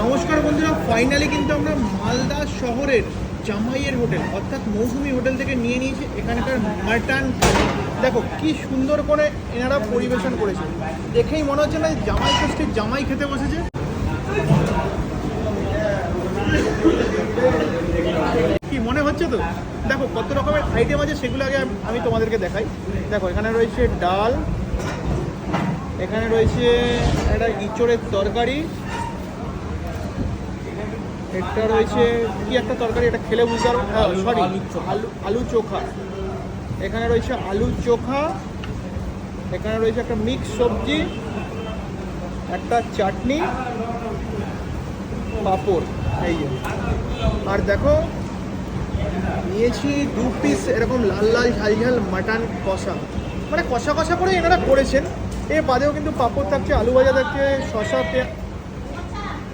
নমস্কার বন্ধুরা, ফাইনালি কিন্তু আমরা মালদা শহরের জামাইয়ের হোটেল অর্থাৎ মৌসুমি হোটেল থেকে নিয়ে নিয়েছি এখানকার মাটন। দেখো কি সুন্দর করে এনারা পরিবেশন করেছে, দেখেই মনে হচ্ছে না জামাই ষষ্ঠীর জামাই খেতে বসেছে। কি মনে হচ্ছে তো? দেখো কত রকমের আইটেম আছে, সেগুলো আগে আমি তোমাদেরকে দেখাই। দেখো এখানে রয়েছে ডাল, এখানে রয়েছে একটা ইঁচড়ের তরকারি, এটা রয়েছে কি একটা তরকারি, এটা খেলে বুঝতে পারবো, সরি আলু চোখা। এখানে রয়েছে আলু চোখা, এখানে রয়েছে একটা মিক্স সবজি, একটা চাটনি, পাঁপড়, এই যে। আর দেখো নিয়েছি 2 পিস এরকম লাল লাল ঝাল ঝাল মাটন কষা, মানে কষা কষা করে এনারা করেছেন। এর বাদেও কিন্তু পাঁপড় থাকছে, আলু ভাজা থাকছে, শসা,